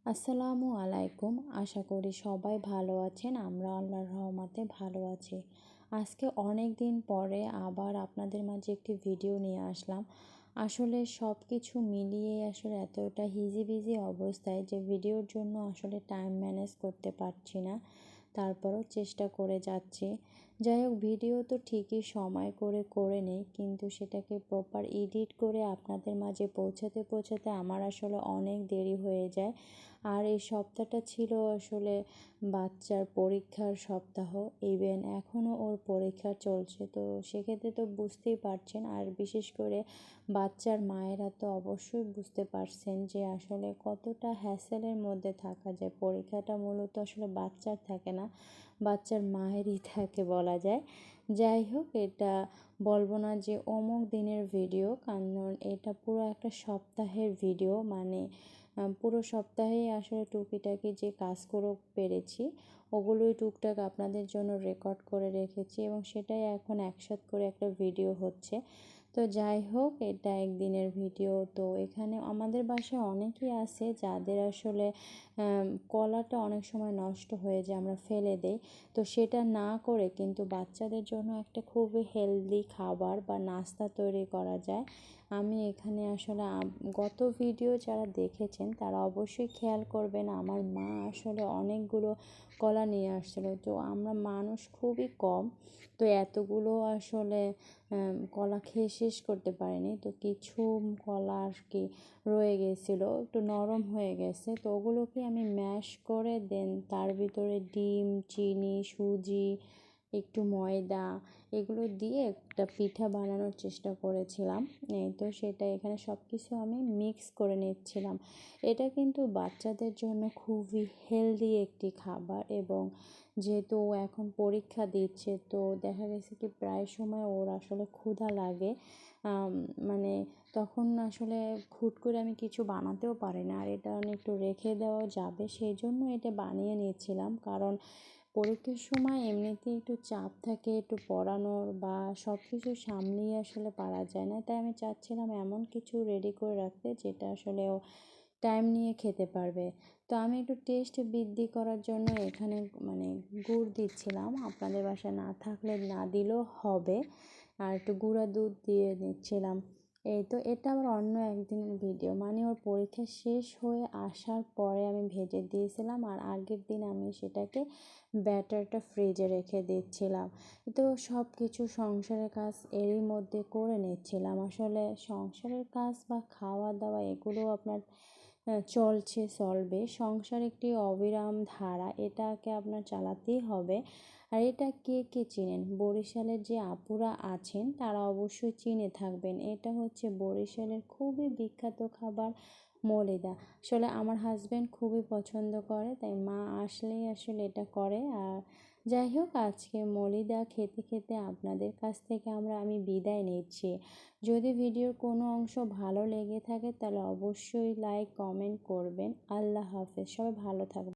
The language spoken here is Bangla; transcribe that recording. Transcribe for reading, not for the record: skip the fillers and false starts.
আসসালামু আলাইকুম। আশা করি সবাই ভালো আছেন। আমরা আল্লাহর রহমতে ভালো আছি। আজকে অনেক দিন পরে আবার আপনাদের মাঝে একটি ভিডিও নিয়ে আসলাম। আসলে সব কিছু মিলিয়ে আসলে এতটা হিজিবিজি অবস্থায় যে ভিডিওর জন্য আসলে টাইম ম্যানেজ করতে পারছি না। তারপরও চেষ্টা করে যাচ্ছি। যাই হোক, ভিডিও তো ঠিকই সময় করে নেই, কিন্তু সেটাকে প্রপার এডিট করে আপনাদের মাঝে পৌঁছাতে আমার আসলে অনেক দেরি হয়ে যায়। আর এই সপ্তাহটা ছিল আসলে বাচ্চার পরীক্ষার সপ্তাহ। ইভেন এখনও ওর পরীক্ষা চলছে, তো সেক্ষেত্রে তো বুঝতেই পারছেন। আর বিশেষ করে বাচ্চার মায়েরা তো অবশ্যই বুঝতে পারছেন যে আসলে কতটা হ্যাসেলের মধ্যে থাকা যায়। পরীক্ষাটা মূলত আসলে বাচ্চার থাকে না, বাচ্চার মায়েরই থাকে বলা যায়। যাই হোক, এটা বলবো না যে অমুক দিনের ভিডিও, কারণ এটা পুরো একটা সপ্তাহের ভিডিও। মানে পুরো সপ্তাহেই আসলে টুকিটাকি যে কাজগুলো পেরেছি ওগুলোই টুকটাক আপনাদের জন্য রেকর্ড করে রেখেছি, এবং সেটাই এখন একসাথে করে একটা ভিডিও হচ্ছে। তো যাই হোক, এটা একদিনের ভিডিও। তো এখানে আমাদের বাসায় অনেকেই আছে যাদের আসলে কলাটা অনেক সময় নষ্ট হয়ে যায়, আমরা ফেলে দেই। তো সেটা না করে কিন্তু বাচ্চাদের জন্য একটা খুবই হেলদি খাবার বা নাস্তা তৈরি করা যায়। আমি এখানে আসলে গত ভিডিও যারা দেখেছেন তারা অবশ্যই খেয়াল করবেন, আমার মা আসলে অনেকগুলো কলা নিয়ে আসছিলো। তো আমরা মানুষ খুবই কম, তো এতগুলো আসলে কলা খেয়ে শেষ করতে পারিনি। তো কিছু কলা আর কি রয়ে গেছিলো, একটু নরম হয়ে গেছে। তো ওগুলোকে আমি ম্যাশ করে দেন তার ভিতরে ডিম, চিনি, সুজি, একটু ময়দা এগুলো দিয়ে একটা পিঠা বানানোর চেষ্টা করেছিলাম। এই তো সেটা এখানে সব কিছু আমি মিক্স করে নিচ্ছিলাম। এটা কিন্তু বাচ্চাদের জন্য খুবই হেলদি একটি খাবার, এবং যেহেতু ও এখন পরীক্ষা দিচ্ছে, তো দেখা গেছে কি প্রায় সময় ওর আসলে ক্ষুধা লাগে। মানে তখন আসলে হুট করে আমি কিছু বানাতেও পারি না, আর এটা একটু রেখে দেওয়াও যাবে, সেই জন্য এটা বানিয়ে নিয়েছিলাম। কারণ পরীক্ষার সময় এমনিতেই একটু চাপ থাকে, একটু পড়ানোর বা সব কিছু সামলিয়ে আসলে পারা যায় না। তাই আমি চাচ্ছিলাম এমন কিছু রেডি করে রাখতে যেটা আসলে ও টাইম নিয়ে খেতে পারবে। তো আমি একটু টেস্ট বৃদ্ধি করার জন্য এখানে মানে গুড় দিচ্ছিলাম, আপনাদের বাসায় না থাকলে না দিলেও হবে। আর একটু গুঁড়া দুধ দিয়ে নিচ্ছিলাম। এই তো এটা আবার অন্য একদিনের ভিডিও, মানে ওর পরীক্ষা শেষ হয়ে আসার পরে আমি ভেজে দিয়েছিলাম, আর আগের দিন আমি সেটাকে ব্যাটারটা ফ্রিজে রেখে দিচ্ছিলাম। তো সব কিছু সংসারের কাজ এরই মধ্যে করে নিচ্ছিলাম। আসলে সংসারের কাজ বা খাওয়া দাওয়া এগুলো আপনার চলবে। সংসার একটি অবিরাম ধারা, এটাকে আপনার চালাতেই হবে। আর এটা কে কে চিনেন, বরিশালের যে আপুরা আছেন তারা অবশ্যই চিনে থাকবেন। এটা হচ্ছে বরিশালের খুবই বিখ্যাত খাবার, মলিদা। আসলে আমার হাজব্যান্ড খুবই পছন্দ করে, তাই মা আসলেই আসলে এটা করে। আর যাই হোক, আজকে মলিদা খেতে খেতে আপনাদের কাছ থেকে আমি বিদায় নিচ্ছি। যদি ভিডিওর কোনো অংশ ভালো লেগে থাকে তাহলে অবশ্যই লাইক কমেন্ট করবেন। আল্লাহ হাফেজ, সবাই ভালো থাকবেন।